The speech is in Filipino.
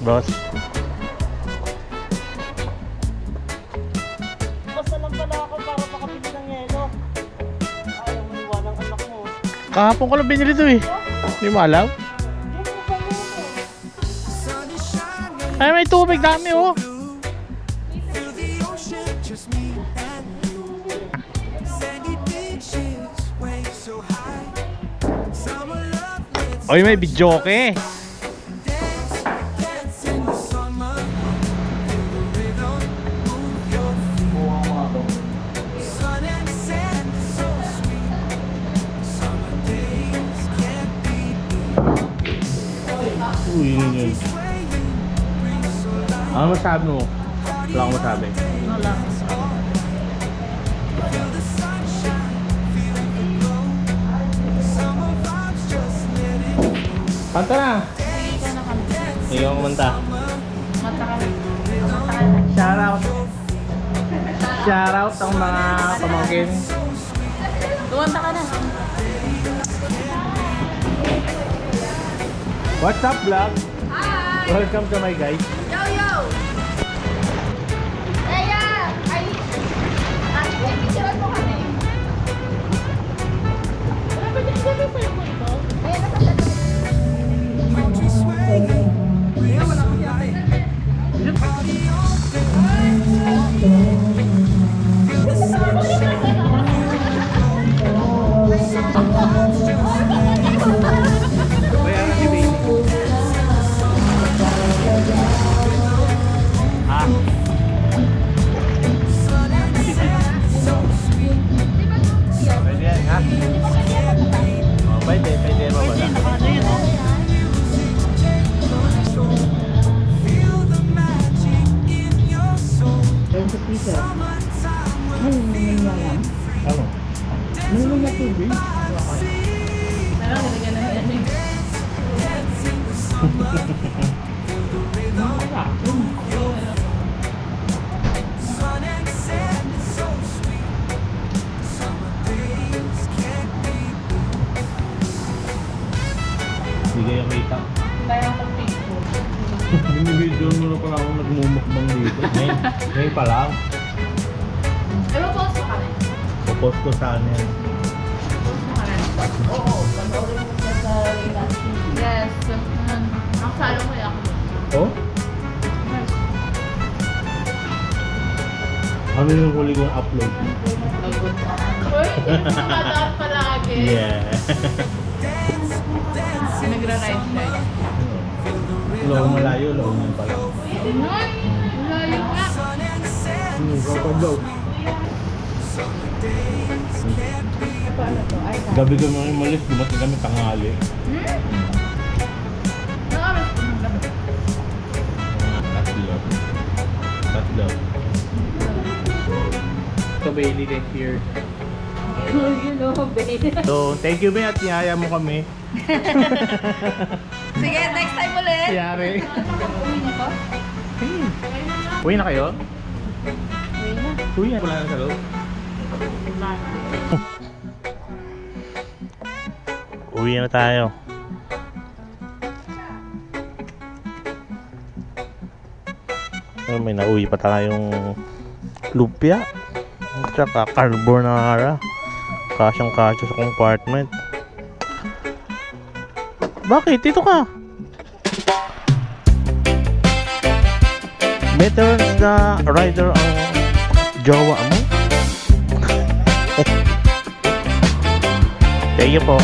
boss. Basta lang pala ako para makabili ng yelo. Ayaw mo iwan ang anak mo. Kahapon ko lang binili to eh. Hindi mo alam? Ay, may tubig dami oh. Oy, may bidyoke. Uy, yun. Ano masabi mo? Wala akong masabi. Wala. Kanta na! Ikaw ang kumanta. Shoutout! Shoutout ang mga pamangkin. Kumanta ka na. What's up, vlog? Hi! Welcome to my guys. Yo, yo! Eya! Ay! Picturean mo kami. Wala ba dyan dyan sa iyo ito? Ayan, nakasal. Bayaran si baby. Ah. Pwede yan, ha? Oh, pwede mo ba? Ano yun oh? Ano? Meron na tubig. Parang nilagyan na yan eh. Hindi kayo kita. Kaya ako Facebook. Binibidyo mo na pala akong nagmumukbang dito. Ngayon pa lang. Ay, mapost mo kami. Popost ko saan yan. Post mo kami. Oo, panoorin mo siya sa Reyna's TV. Yes. Ang salo ko ako. Oh? Ano yung huli kong upload? Uy, sumadaan palagi. Yeah. Nagra-ride siya. Low malayo, low man pala. Uy, layo nga. Kapag-low. Paano to? Ay, Gabi kami umalis, dumating kami tanghali. Anong oras po ng gabi? Tatlo. So, Bailey next year. You know, babe. So, thank you, Ben, at niyaya mo kami. Sige, next time ulit. Yari. Uwi na to? Uwi na kayo? Uwi na. Uwi na. Wala na sa loob. Uwi na tayo. Oh, may nauwi pa tayong lumpia. Tsaka carbonara. Kasyang-kasya sa compartment. Bakit? Dito ka. Veterans na rider ang jowa mo? Thank you po.